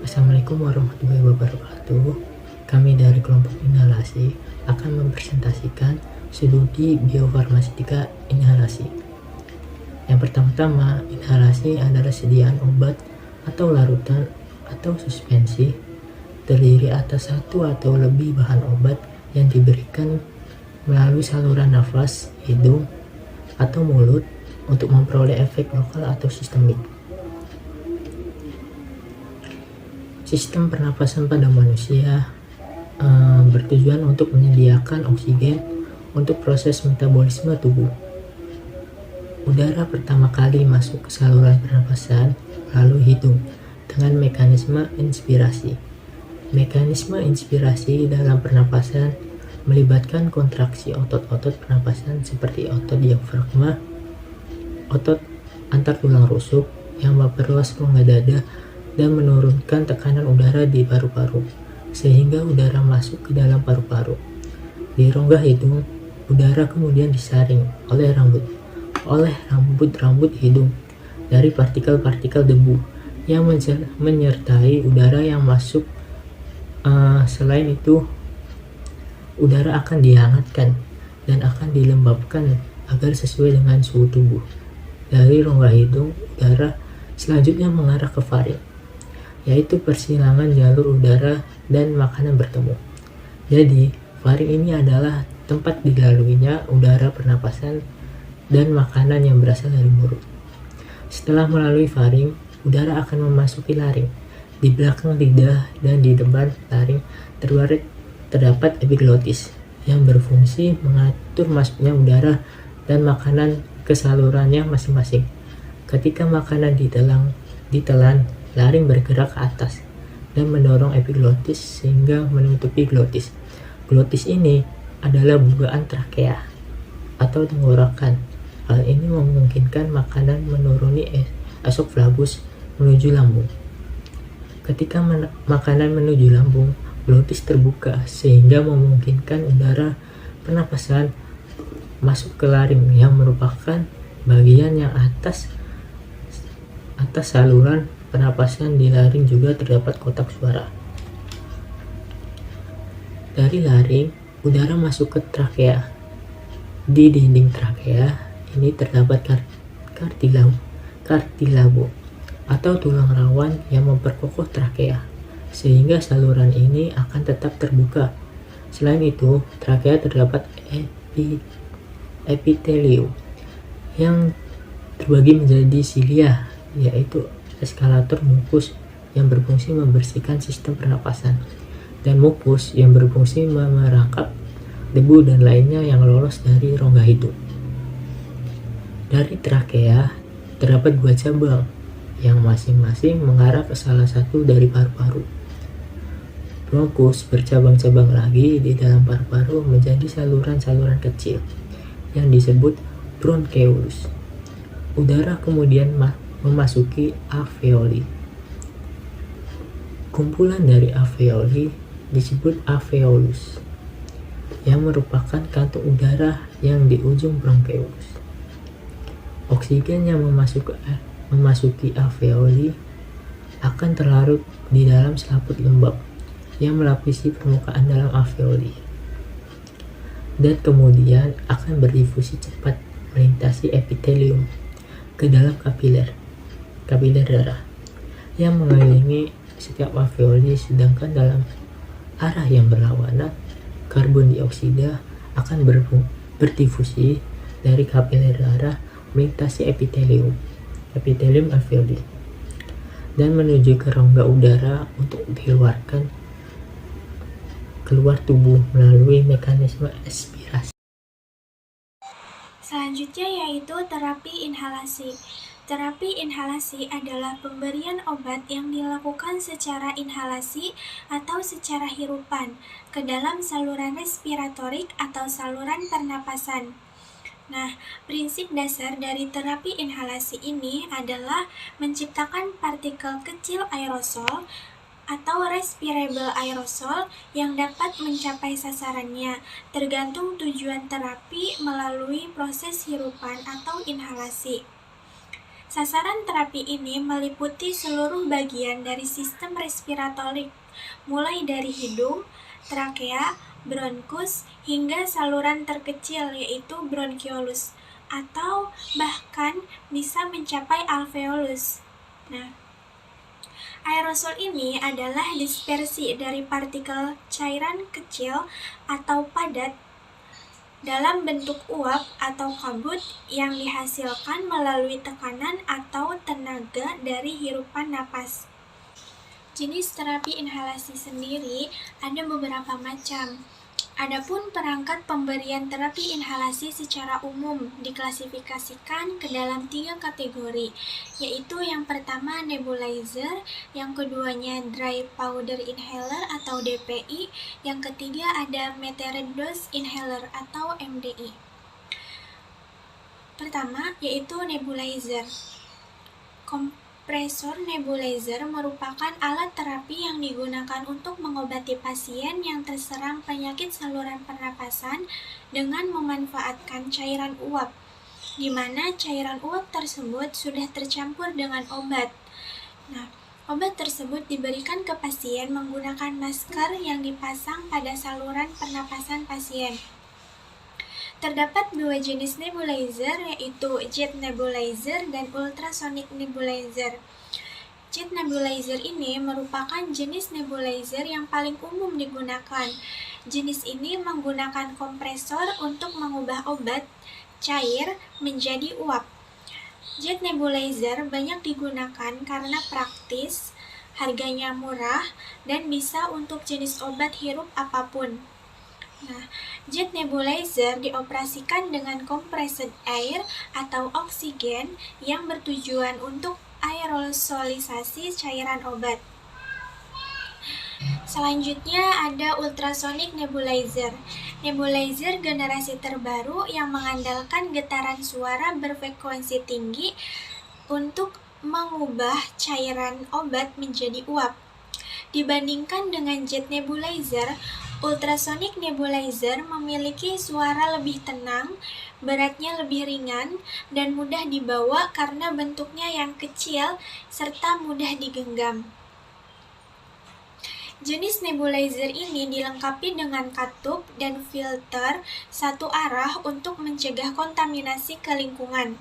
Assalamualaikum warahmatullahi wabarakatuh. Kami dari kelompok inhalasi akan mempresentasikan studi biofarmastika inhalasi. Yang pertama-tama, inhalasi adalah sediaan obat atau larutan atau suspensi terdiri atas satu atau lebih bahan obat yang diberikan melalui saluran nafas, hidung, atau mulut untuk memperoleh efek lokal atau sistemik. Sistem pernapasan pada manusia bertujuan untuk menyediakan oksigen untuk proses metabolisme tubuh. Udara pertama kali masuk ke saluran pernapasan melalui hidung dengan mekanisme inspirasi. Mekanisme inspirasi dalam pernapasan melibatkan kontraksi otot-otot pernapasan seperti otot diafragma, otot antar tulang rusuk yang memperluas rongga dada dan menurunkan tekanan udara di paru-paru, sehingga udara masuk ke dalam paru-paru. Di rongga hidung, udara kemudian disaring oleh rambut hidung dari partikel-partikel debu yang menyertai udara yang masuk. Selain itu, udara akan dihangatkan dan akan dilembabkan agar sesuai dengan suhu tubuh. Dari rongga hidung, udara selanjutnya mengarah ke faring, yaitu persilangan jalur udara dan makanan bertemu. Jadi, faring ini adalah tempat dilaluinya udara pernapasan dan makanan yang berasal dari mulut. Setelah melalui faring, udara akan memasuki laring. Di belakang lidah dan di depan laring terdapat epiglotis yang berfungsi mengatur masuknya udara dan makanan ke salurannya masing-masing. Ketika makanan ditelan, laring bergerak ke atas dan mendorong epiglotis sehingga menutupi glotis. Glotis ini adalah bukaan trakea atau tenggorokan. Hal ini memungkinkan makanan menuruni esophagus menuju lambung. Ketika makanan menuju lambung, glotis terbuka sehingga memungkinkan udara pernapasan masuk ke laring yang merupakan bagian yang atas saluran pernapasan. Di laring juga terdapat kotak suara. Dari laring, udara masuk ke trakea. Di dinding trakea ini terdapat kartilago atau tulang rawan yang memperkokoh trakea, sehingga saluran ini akan tetap terbuka. Selain itu, trakea terdapat epitelium yang terbagi menjadi silia, yaitu eskalator mukus yang berfungsi membersihkan sistem pernapasan, dan mukus yang berfungsi merangkap debu dan lainnya yang lolos dari rongga hidung. Dari trakea terdapat 2 cabang yang masing-masing mengarah ke salah satu dari paru-paru. Bronkus bercabang-cabang lagi di dalam paru-paru menjadi saluran-saluran kecil yang disebut bronkeolus. Udara kemudian memasuki alveoli. Kumpulan dari alveoli disebut alveolus, yang merupakan kantung udara yang di ujung bronkeolus. Oksigen yang memasuki alveoli akan terlarut di dalam selaput lembab yang melapisi permukaan dalam alveoli, dan kemudian akan berdifusi cepat melintasi epitelium ke dalam kapiler darah yang mengelilingi setiap alveoli, sedangkan dalam arah yang berlawanan, karbon dioksida akan berdifusi dari kapiler darah melintasi epitelium alveoli dan menuju ke rongga udara untuk dikeluarkan keluar tubuh melalui mekanisme aspirasi. Selanjutnya yaitu terapi inhalasi. Terapi inhalasi adalah pemberian obat yang dilakukan secara inhalasi atau secara hirupan ke dalam saluran respiratorik atau saluran pernapasan. Nah, prinsip dasar dari terapi inhalasi ini adalah menciptakan partikel kecil aerosol atau respirable aerosol yang dapat mencapai sasarannya tergantung tujuan terapi melalui proses hirupan atau inhalasi. Sasaran terapi ini meliputi seluruh bagian dari sistem respiratorik, mulai dari hidung, trakea, bronkus, hingga saluran terkecil yaitu bronkiolus, atau bahkan bisa mencapai alveolus. Nah, aerosol ini adalah dispersi dari partikel cairan kecil atau padat dalam bentuk uap atau kabut yang dihasilkan melalui tekanan atau tenaga dari hirupan napas. Jenis terapi inhalasi sendiri ada beberapa macam. Adapun perangkat pemberian terapi inhalasi secara umum diklasifikasikan ke dalam 3 kategori, yaitu yang pertama nebulizer, yang keduanya dry powder inhaler atau DPI, yang ketiga ada metered dose inhaler atau MDI. Pertama, yaitu nebulizer. Kompresor nebulizer merupakan alat terapi yang digunakan untuk mengobati pasien yang terserang penyakit saluran pernapasan dengan memanfaatkan cairan uap, di mana cairan uap tersebut sudah tercampur dengan obat. Nah, obat tersebut diberikan ke pasien menggunakan masker yang dipasang pada saluran pernapasan pasien. Terdapat 2 jenis nebulizer, yaitu jet nebulizer dan ultrasonic nebulizer. Jet nebulizer ini merupakan jenis nebulizer yang paling umum digunakan. Jenis ini menggunakan kompresor untuk mengubah obat cair menjadi uap. Jet nebulizer banyak digunakan karena praktis, harganya murah, dan bisa untuk jenis obat hirup apapun. Nah, jet nebulizer dioperasikan dengan compressed air atau oksigen yang bertujuan untuk aerosolisasi cairan obat. Selanjutnya ada ultrasonic nebulizer. Nebulizer generasi terbaru yang mengandalkan getaran suara berfrekuensi tinggi untuk mengubah cairan obat menjadi uap. Dibandingkan dengan jet nebulizer, ultrasonic nebulizer memiliki suara lebih tenang, beratnya lebih ringan, dan mudah dibawa karena bentuknya yang kecil serta mudah digenggam. Jenis nebulizer ini dilengkapi dengan katup dan filter satu arah untuk mencegah kontaminasi ke lingkungan.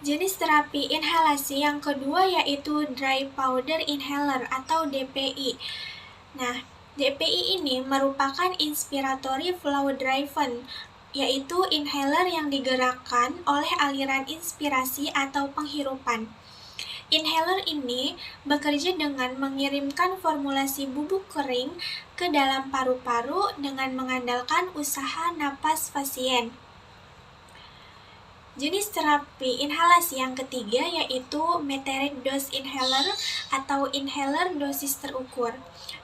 Jenis terapi inhalasi yang kedua yaitu dry powder inhaler atau DPI. Nah, DPI ini merupakan inspiratory flow driven, yaitu inhaler yang digerakkan oleh aliran inspirasi atau penghirupan. Inhaler ini bekerja dengan mengirimkan formulasi bubuk kering ke dalam paru-paru dengan mengandalkan usaha napas pasien. Jenis terapi inhalasi yang ketiga yaitu metered dose inhaler atau inhaler dosis terukur,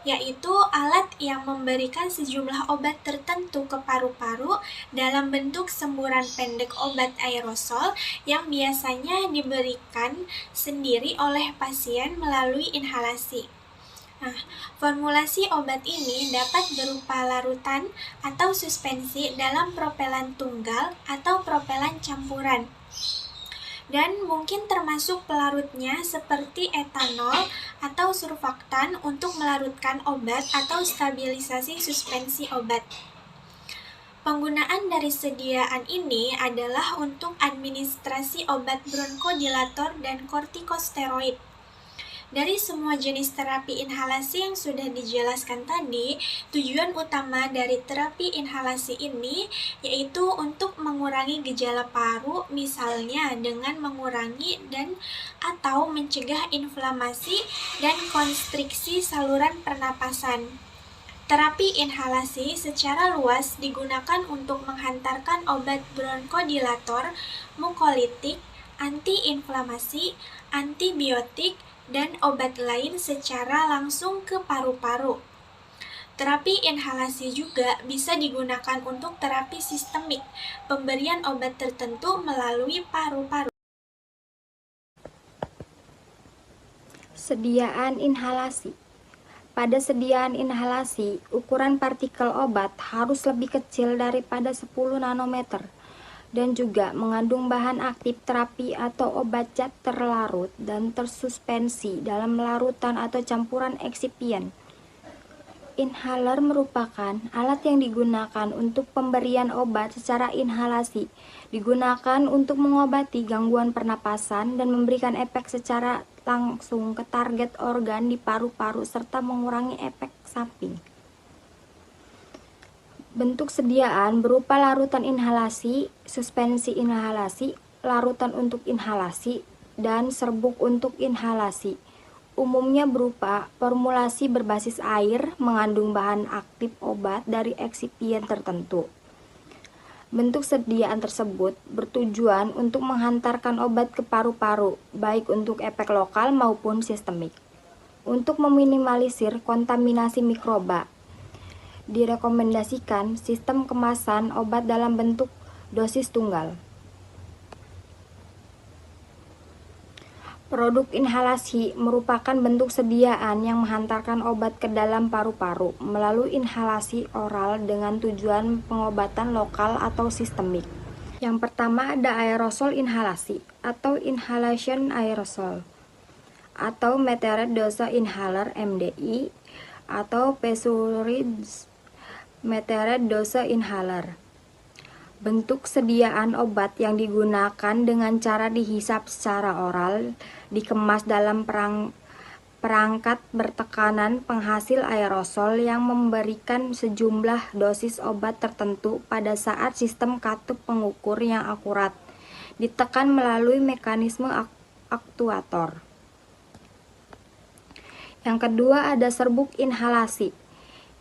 yaitu alat yang memberikan sejumlah obat tertentu ke paru-paru dalam bentuk semburan pendek obat aerosol yang biasanya diberikan sendiri oleh pasien melalui inhalasi. Nah, formulasi obat ini dapat berupa larutan atau suspensi dalam propelan tunggal atau propelan campuran. Dan mungkin termasuk pelarutnya seperti etanol atau surfaktan untuk melarutkan obat atau stabilisasi suspensi obat. Penggunaan dari sediaan ini adalah untuk administrasi obat bronkodilator dan kortikosteroid. Dari semua jenis terapi inhalasi yang sudah dijelaskan tadi, tujuan utama dari terapi inhalasi ini yaitu untuk mengurangi gejala paru, misalnya dengan mengurangi dan atau mencegah inflamasi dan konstriksi saluran pernapasan. Terapi inhalasi secara luas digunakan untuk menghantarkan obat bronkodilator, mukolitik, antiinflamasi, antibiotik, dan obat lain secara langsung ke paru-paru. Terapi inhalasi juga bisa digunakan untuk terapi sistemik, pemberian obat tertentu melalui paru-paru. Sediaan inhalasi. Pada sediaan inhalasi, ukuran partikel obat harus lebih kecil daripada 10 nanometer. dan juga mengandung bahan aktif terapi atau obat zat terlarut dan tersuspensi dalam larutan atau campuran eksipien. Inhaler merupakan alat yang digunakan untuk pemberian obat secara inhalasi, digunakan untuk mengobati gangguan pernapasan dan memberikan efek secara langsung ke target organ di paru-paru serta mengurangi efek samping. Bentuk sediaan berupa larutan inhalasi, suspensi inhalasi, larutan untuk inhalasi, dan serbuk untuk inhalasi. Umumnya berupa formulasi berbasis air mengandung bahan aktif obat dari eksipien tertentu. Bentuk sediaan tersebut bertujuan untuk menghantarkan obat ke paru-paru, baik untuk efek lokal maupun sistemik. Untuk meminimalisir kontaminasi mikroba, direkomendasikan sistem kemasan obat dalam bentuk dosis tunggal. Produk inhalasi merupakan bentuk sediaan yang menghantarkan obat ke dalam paru-paru melalui inhalasi oral dengan tujuan pengobatan lokal atau sistemik. Yang pertama ada aerosol inhalasi atau inhalation aerosol atau metered dose inhaler MDI atau Pseudorythms metered dose inhaler. Bentuk sediaan obat yang digunakan dengan cara dihisap secara oral, dikemas dalam perangkat bertekanan penghasil aerosol yang memberikan sejumlah dosis obat tertentu pada saat sistem katup pengukur yang akurat ditekan melalui mekanisme aktuator. Yang kedua ada serbuk inhalasi,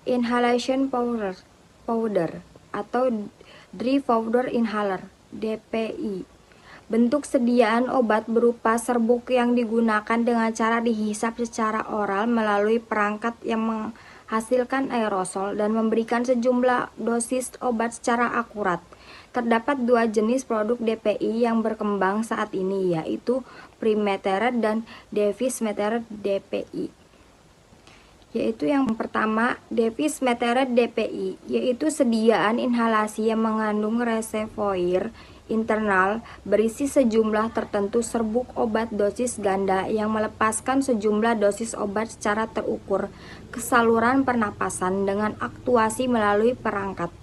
inhalation powder atau dry powder inhaler (DPI). Bentuk sediaan obat berupa serbuk yang digunakan dengan cara dihisap secara oral melalui perangkat yang menghasilkan aerosol dan memberikan sejumlah dosis obat secara akurat. Terdapat dua jenis produk DPI yang berkembang saat ini, yaitu pre-metered dan device metered DPI. Yaitu yang pertama, device metered DPI, yaitu sediaan inhalasi yang mengandung reservoir internal berisi sejumlah tertentu serbuk obat dosis ganda yang melepaskan sejumlah dosis obat secara terukur ke saluran pernapasan dengan aktuasi melalui perangkat.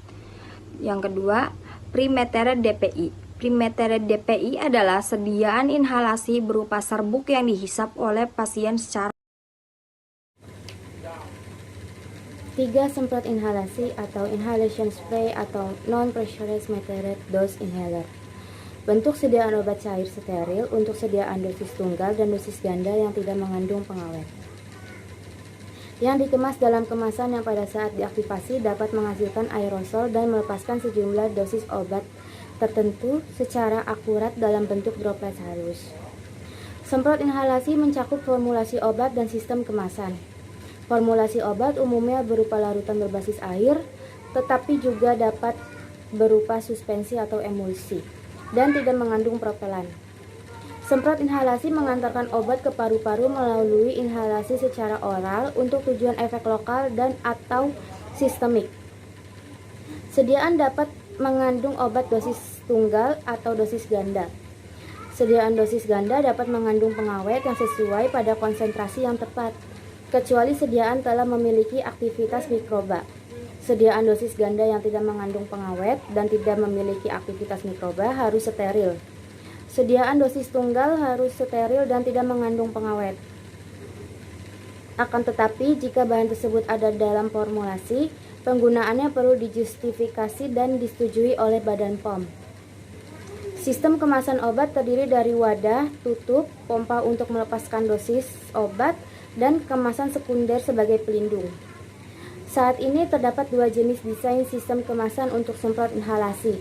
Yang kedua, pre-metered DPI. Pre-metered DPI adalah sediaan inhalasi berupa serbuk yang dihisap oleh pasien secara 3. Semprot inhalasi atau inhalation spray atau non-pressurized metered dose inhaler. Bentuk sediaan obat cair steril untuk sediaan dosis tunggal dan dosis ganda yang tidak mengandung pengawet. Yang dikemas dalam kemasan yang pada saat diaktifasi dapat menghasilkan aerosol dan melepaskan sejumlah dosis obat tertentu secara akurat dalam bentuk droplet halus. Semprot inhalasi mencakup formulasi obat dan sistem kemasan. Formulasi obat umumnya berupa larutan berbasis air, tetapi juga dapat berupa suspensi atau emulsi, dan tidak mengandung propelan. Semprot inhalasi mengantarkan obat ke paru-paru melalui inhalasi secara oral untuk tujuan efek lokal dan atau sistemik. Sediaan dapat mengandung obat dosis tunggal atau dosis ganda. Sediaan dosis ganda dapat mengandung pengawet yang sesuai pada konsentrasi yang tepat, kecuali sediaan telah memiliki aktivitas mikroba. Sediaan dosis ganda yang tidak mengandung pengawet dan tidak memiliki aktivitas mikroba harus steril. Sediaan dosis tunggal harus steril dan tidak mengandung pengawet. Akan tetapi, jika bahan tersebut ada dalam formulasi, penggunaannya perlu dijustifikasi dan disetujui oleh Badan POM. Sistem kemasan obat terdiri dari wadah, tutup, pompa untuk melepaskan dosis obat, dan kemasan sekunder sebagai pelindung. Saat ini terdapat dua jenis desain sistem kemasan untuk semprot inhalasi,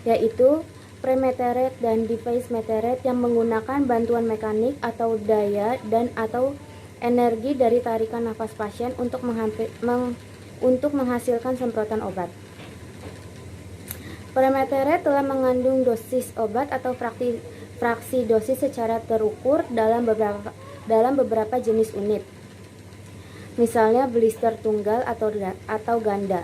yaitu pre-metered dan device metered yang menggunakan bantuan mekanik atau daya dan atau energi dari tarikan nafas pasien untuk menghasilkan semprotan obat. Pre-metered telah mengandung dosis obat atau fraksi dosis secara terukur dalam beberapa jenis unit, misalnya blister tunggal atau ganda.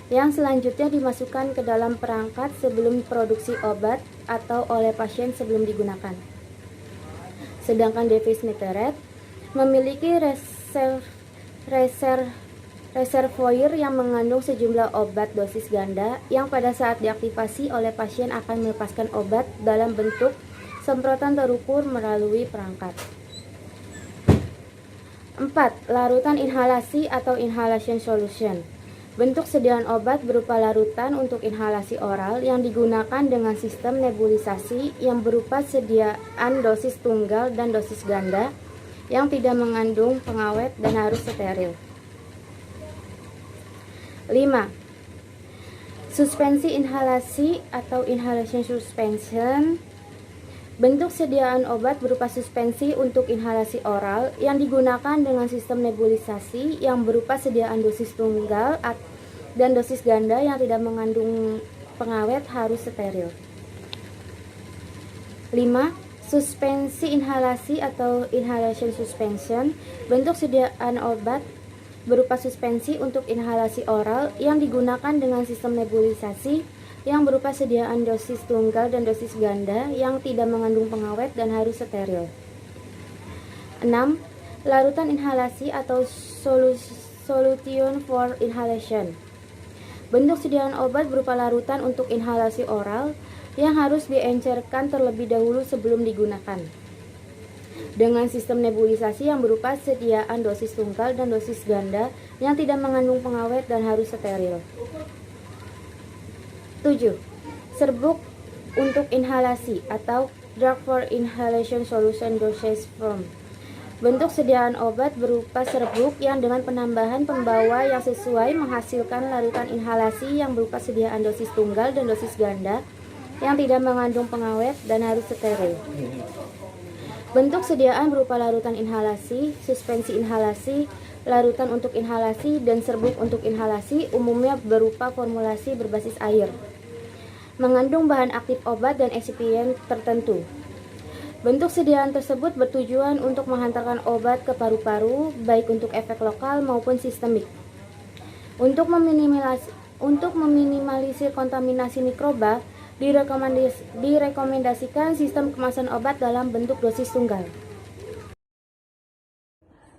yang selanjutnya dimasukkan ke dalam perangkat sebelum produksi obat atau oleh pasien sebelum digunakan. Sedangkan device metered memiliki reservoir yang mengandung sejumlah obat dosis ganda yang pada saat diaktifasi oleh pasien akan melepaskan obat dalam bentuk semprotan terukur melalui perangkat. 4. Larutan inhalasi atau inhalation solution. Bentuk sediaan obat berupa larutan untuk inhalasi oral yang digunakan dengan sistem nebulisasi yang berupa sediaan dosis tunggal dan dosis ganda yang tidak mengandung pengawet dan harus steril. 5. Suspensi inhalasi atau inhalation suspension. Bentuk sediaan obat berupa suspensi untuk inhalasi oral yang digunakan dengan sistem nebulisasi yang berupa sediaan dosis tunggal dan dosis ganda yang tidak mengandung pengawet harus steril. 5. Suspensi inhalasi atau inhalation suspension. Bentuk sediaan obat berupa suspensi untuk inhalasi oral yang digunakan dengan sistem nebulisasi yang berupa sediaan dosis tunggal dan dosis ganda yang tidak mengandung pengawet dan harus steril. 6. Larutan inhalasi atau solution for inhalation. Bentuk sediaan obat berupa larutan untuk inhalasi oral yang harus diencerkan terlebih dahulu sebelum digunakan dengan sistem nebulisasi yang berupa sediaan dosis tunggal dan dosis ganda yang tidak mengandung pengawet dan harus steril. 7. Serbuk untuk inhalasi atau drug for inhalation solution dosage form. Bentuk sediaan obat berupa serbuk yang dengan penambahan pembawa yang sesuai menghasilkan larutan inhalasi yang berupa sediaan dosis tunggal dan dosis ganda yang tidak mengandung pengawet dan harus steril. Bentuk sediaan berupa larutan inhalasi, suspensi inhalasi, larutan untuk inhalasi, dan serbuk untuk inhalasi umumnya berupa formulasi berbasis air. Mengandung bahan aktif obat dan eksipien tertentu. Bentuk sediaan tersebut bertujuan untuk menghantarkan obat ke paru-paru, baik untuk efek lokal maupun sistemik. Untuk meminimalisir kontaminasi mikroba, direkomendasikan sistem kemasan obat dalam bentuk dosis tunggal.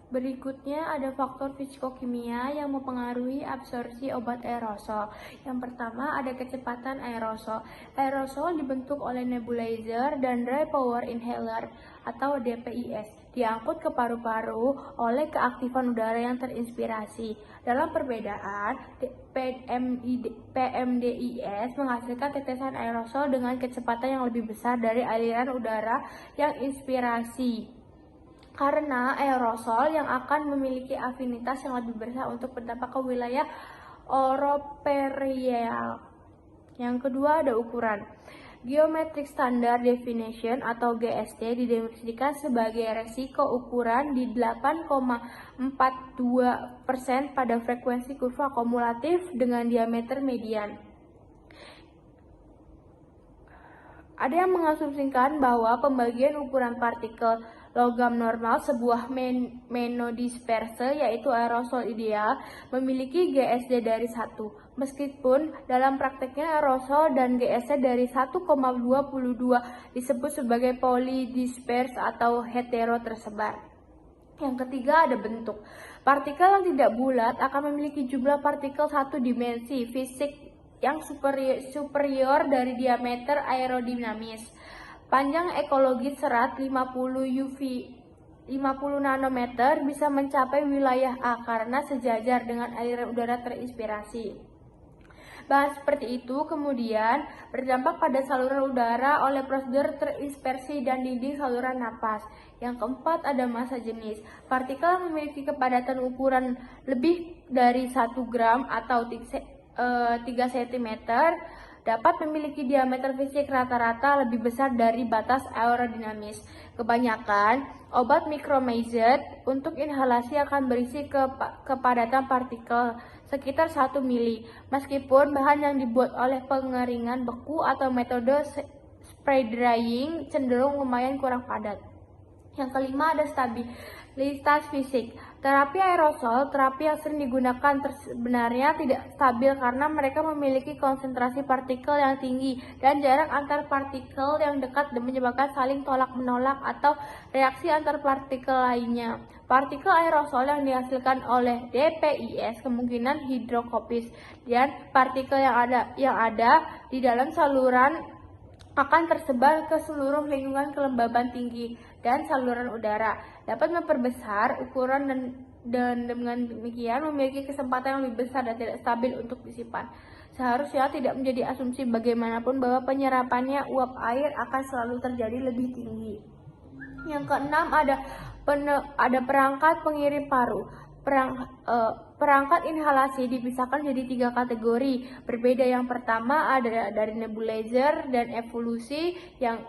Berikutnya ada faktor fisikokimia yang mempengaruhi absorpsi obat aerosol. Yang pertama ada kecepatan aerosol. Aerosol dibentuk oleh nebulizer dan dry power inhaler atau DPIS, diangkut ke paru-paru oleh keaktifan udara yang terinspirasi. Dalam perbedaan, PMDIS menghasilkan tetesan aerosol dengan kecepatan yang lebih besar dari aliran udara yang inspirasi. Karena aerosol yang akan memiliki afinitas yang lebih besar untuk berdampak ke wilayah oroperieal. Yang kedua ada ukuran. Geometric Standard Definition atau GSD didefinisikan sebagai resiko ukuran di 8,42% pada frekuensi kurva kumulatif dengan diameter median. Ada yang mengasumsikan bahwa pembagian ukuran partikel logam normal sebuah monodisperse yaitu aerosol ideal memiliki GSD dari 1. Meskipun dalam prakteknya aerosol dan GSD dari 1,22 disebut sebagai polydisperse atau hetero tersebar. Yang ketiga ada bentuk. Partikel yang tidak bulat akan memiliki jumlah partikel satu dimensi fisik yang superior dari diameter aerodinamis. Panjang ekologis serat 50 nanometer bisa mencapai wilayah A karena sejajar dengan aliran udara terinspirasi. Bahan seperti itu kemudian berdampak pada saluran udara oleh prosedur terinspirasi dan dinding saluran napas. Yang keempat ada massa jenis. Partikel yang memiliki kepadatan ukuran lebih dari 1 gram atau 3 cm dapat memiliki diameter fisik rata-rata lebih besar dari batas aerodinamis. Kebanyakan obat micromazet untuk inhalasi akan berisi kepadatan partikel sekitar 1 mili, meskipun bahan yang dibuat oleh pengeringan beku atau metode spray drying cenderung lumayan kurang padat. Yang kelima ada stabilitas fisik. Terapi aerosol, terapi yang sering digunakan sebenarnya tidak stabil karena mereka memiliki konsentrasi partikel yang tinggi dan jarak antar partikel yang dekat dan menyebabkan saling tolak-menolak atau reaksi antar partikel lainnya. Partikel aerosol yang dihasilkan oleh DPIS kemungkinan hidrokopis dan partikel yang ada di dalam saluran akan tersebar ke seluruh lingkungan kelembaban tinggi dan saluran udara, dapat memperbesar ukuran dan dengan demikian memiliki kesempatan yang lebih besar dan tidak stabil untuk disipan. Seharusnya tidak menjadi asumsi bagaimanapun bahwa penyerapannya uap air akan selalu terjadi lebih tinggi. Yang keenam ada perangkat pengirim paru. Perangkat inhalasi dipisahkan jadi 3 kategori berbeda. Yang pertama ada dari nebulizer dan evolusi yang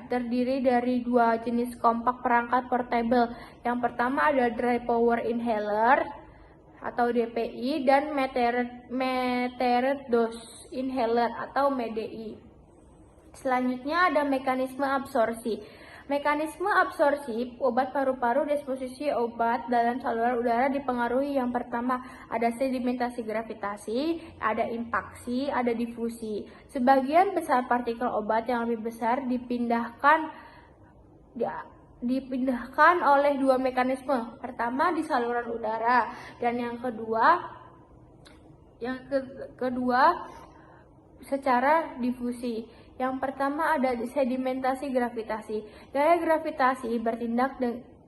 terdiri dari 2 jenis kompak perangkat portable. Yang pertama ada dry power inhaler atau DPI dan metered dose inhaler atau MDI. Selanjutnya ada mekanisme absorpsi. Mekanisme absorpsi obat paru-paru. Disposisi obat dalam saluran udara dipengaruhi yang pertama ada sedimentasi gravitasi, ada impaksi, ada difusi. Sebagian besar partikel obat yang lebih besar dipindahkan oleh 2 mekanisme. Pertama di saluran udara dan yang kedua secara difusi. Yang pertama ada sedimentasi gravitasi. Gaya gravitasi bertindak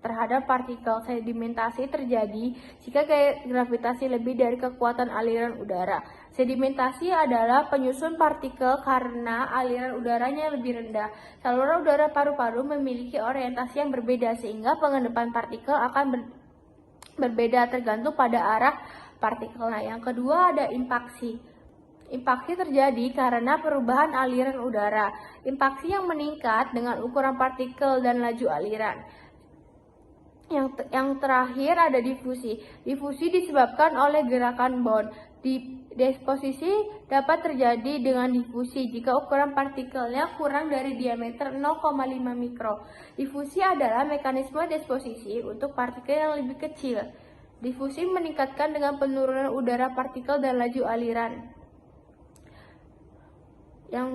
terhadap partikel. Sedimentasi terjadi jika gaya gravitasi lebih dari kekuatan aliran udara. Sedimentasi adalah penyusun partikel karena aliran udaranya lebih rendah. Saluran udara paru-paru memiliki orientasi yang berbeda sehingga pengendapan partikel akan berbeda tergantung pada arah partikel. Nah, yang kedua ada impaksi. Impaksi terjadi karena perubahan aliran udara. Impaksi yang meningkat dengan ukuran partikel dan laju aliran. Yang terakhir ada difusi. Difusi disebabkan oleh gerakan bond. Disposisi dapat terjadi dengan difusi jika ukuran partikelnya kurang dari diameter 0,5 mikro. Difusi adalah mekanisme disposisi untuk partikel yang lebih kecil. Difusi meningkatkan dengan penurunan udara partikel dan laju aliran. Yang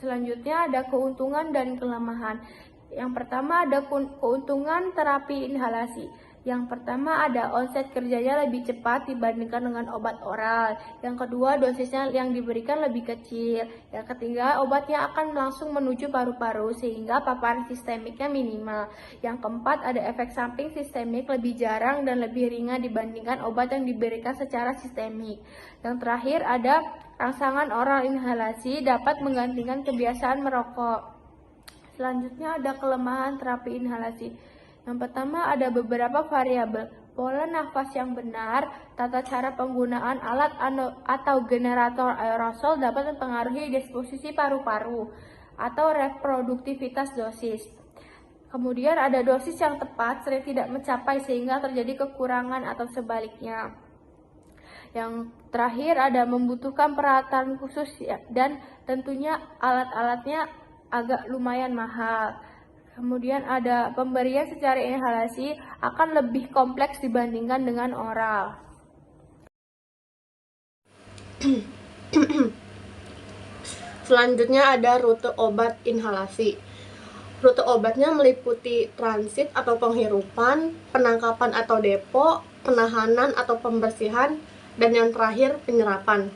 selanjutnya ada keuntungan dan kelemahan. Yang pertama ada keuntungan terapi inhalasi. Yang pertama ada onset kerjanya lebih cepat dibandingkan dengan obat oral. Yang kedua dosisnya yang diberikan lebih kecil. Yang ketiga obatnya akan langsung menuju paru-paru sehingga paparan sistemiknya minimal. Yang keempat ada efek samping sistemik lebih jarang dan lebih ringan dibandingkan obat yang diberikan secara sistemik. Yang terakhir ada rangsangan oral inhalasi dapat menggantikan kebiasaan merokok. Selanjutnya ada kelemahan terapi inhalasi. Yang pertama ada beberapa variabel. Pola nafas yang benar, tata cara penggunaan alat atau generator aerosol dapat mempengaruhi disposisi paru-paru atau reproduktivitas dosis. Kemudian ada dosis yang tepat sering tidak mencapai sehingga terjadi kekurangan atau sebaliknya. Yang terakhir ada membutuhkan peralatan khusus dan tentunya alat-alatnya agak lumayan mahal. Kemudian ada pemberian secara inhalasi akan lebih kompleks dibandingkan dengan oral. Selanjutnya ada rute obat inhalasi. Rute obatnya meliputi transit atau penghirupan, penangkapan atau depo, penahanan atau pembersihan, dan yang terakhir penyerapan.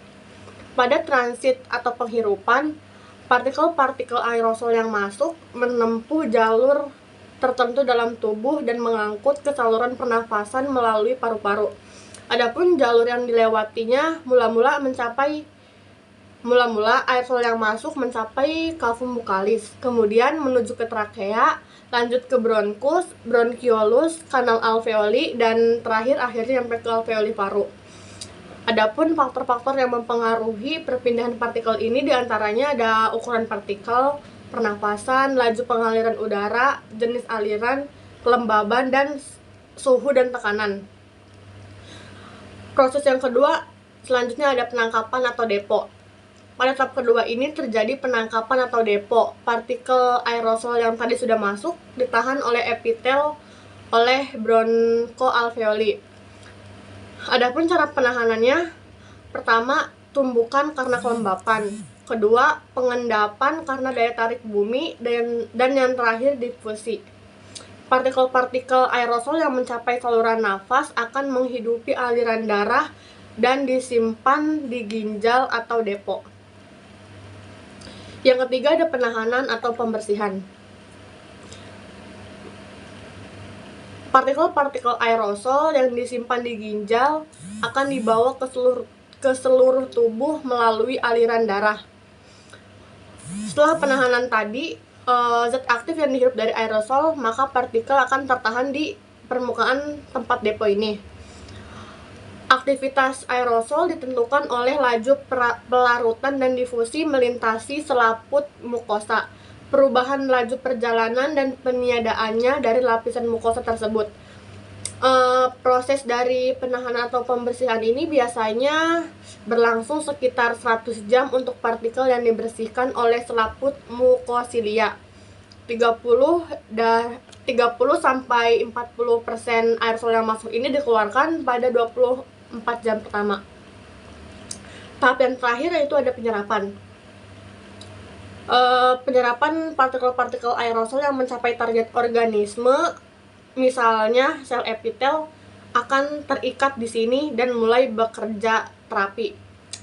Pada transit atau penghirupan, partikel-partikel aerosol yang masuk menempuh jalur tertentu dalam tubuh dan mengangkut ke saluran pernafasan melalui paru-paru. Adapun jalur yang dilewatinya mula-mula aerosol yang masuk mencapai kafum bukalis, kemudian menuju ke trakea, lanjut ke bronkus, bronkiolus, kanal alveoli, dan terakhir akhirnya sampai ke alveoli paru. Adapun faktor-faktor yang mempengaruhi perpindahan partikel ini diantaranya ada ukuran partikel, pernafasan, laju pengaliran udara, jenis aliran, kelembaban, dan suhu dan tekanan. Proses yang kedua, selanjutnya ada penangkapan atau depo. Pada tahap kedua ini terjadi penangkapan atau depo. Partikel aerosol yang tadi sudah masuk ditahan oleh epitel oleh bronkoalveoli. Adapun cara penahanannya, pertama, tumbukan karena kelembapan. Kedua, pengendapan karena daya tarik bumi, dan yang terakhir difusi. Partikel-partikel aerosol yang mencapai saluran nafas akan menghidupi aliran darah dan disimpan di ginjal atau depo. Yang ketiga ada penahanan atau pembersihan. Partikel-partikel aerosol yang disimpan di ginjal akan dibawa ke seluruh tubuh melalui aliran darah. Setelah penahanan tadi, zat aktif yang dihirup dari aerosol, maka partikel akan tertahan di permukaan tempat depo ini. Aktivitas aerosol ditentukan oleh laju pelarutan dan difusi melintasi selaput mukosa, perubahan laju perjalanan dan peniadaannya dari lapisan mukosa tersebut. Proses dari penahanan atau pembersihan ini biasanya berlangsung sekitar 100 jam untuk partikel yang dibersihkan oleh selaput mukosilia. 30-40% aerosol yang masuk ini dikeluarkan pada 24 jam pertama. Tahap yang terakhir yaitu ada penyerapan. Penyerapan partikel-partikel aerosol yang mencapai target organisme, misalnya sel epitel, akan terikat di sini dan mulai bekerja terapi.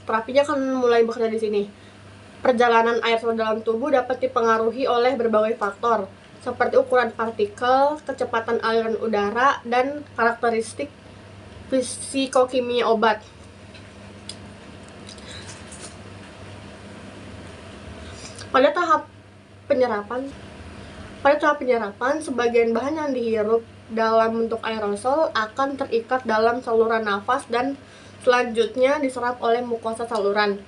Terapinya akan mulai bekerja di sini. Perjalanan aerosol dalam tubuh dapat dipengaruhi oleh berbagai faktor, seperti ukuran partikel, kecepatan aliran udara, dan karakteristik fisikokimia obat. Pada tahap penyerapan, sebagian bahan yang dihirup dalam bentuk aerosol akan terikat dalam saluran nafas dan selanjutnya diserap oleh mukosa saluran.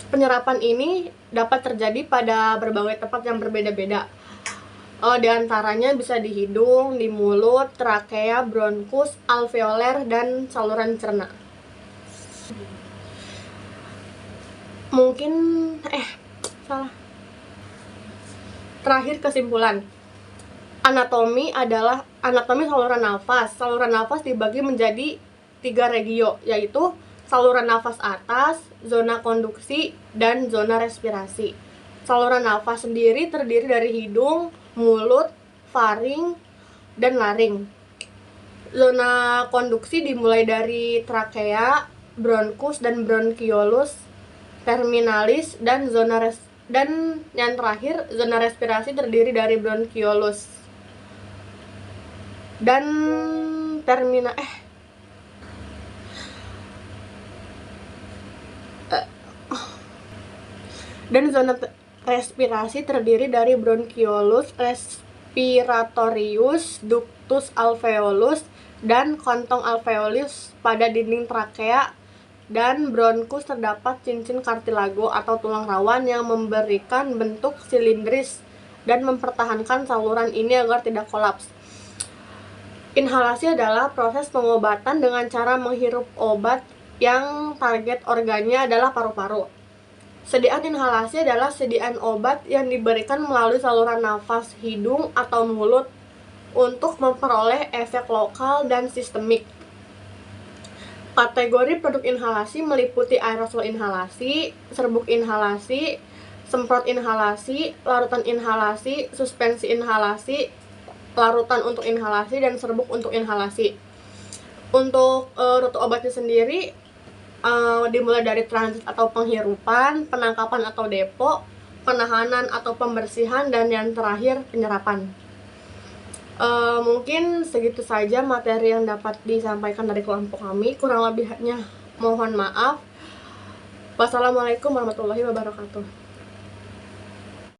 Penyerapan ini dapat terjadi pada berbagai tempat yang berbeda-beda. Di antaranya bisa di hidung, di mulut, trakea, bronkus, alveoler, dan saluran cerna. Terakhir, kesimpulan. Anatomi saluran nafas. Saluran nafas dibagi menjadi 3 regio, yaitu saluran nafas atas, zona konduksi, dan zona respirasi. Saluran nafas sendiri terdiri dari hidung, mulut, faring, dan laring. Zona konduksi dimulai dari trakea, bronkus, dan bronkiolus terminalis, dan yang terakhir, zona respirasi terdiri dari bronkiolus dan zona respirasi terdiri dari bronkiolus respiratorius, ductus alveolus, dan kantong alveolus pada dinding trakea, dan bronkus terdapat cincin kartilago atau tulang rawan yang memberikan bentuk silindris dan mempertahankan saluran ini agar tidak kolaps. Inhalasi adalah proses pengobatan dengan cara menghirup obat yang target organnya adalah paru-paru. Sediaan inhalasi adalah sediaan obat yang diberikan melalui saluran nafas hidung atau mulut untuk memperoleh efek lokal dan sistemik. Kategori produk inhalasi meliputi aerosol inhalasi, serbuk inhalasi, semprot inhalasi, larutan inhalasi, suspensi inhalasi, larutan untuk inhalasi, dan serbuk untuk inhalasi. Untuk rute obatnya sendiri dimulai dari transit atau penghirupan, penangkapan atau depo, penahanan atau pembersihan, dan yang terakhir penyerapan. Mungkin segitu saja materi yang dapat disampaikan dari kelompok kami. Kurang lebihnya mohon maaf. Wassalamualaikum warahmatullahi wabarakatuh.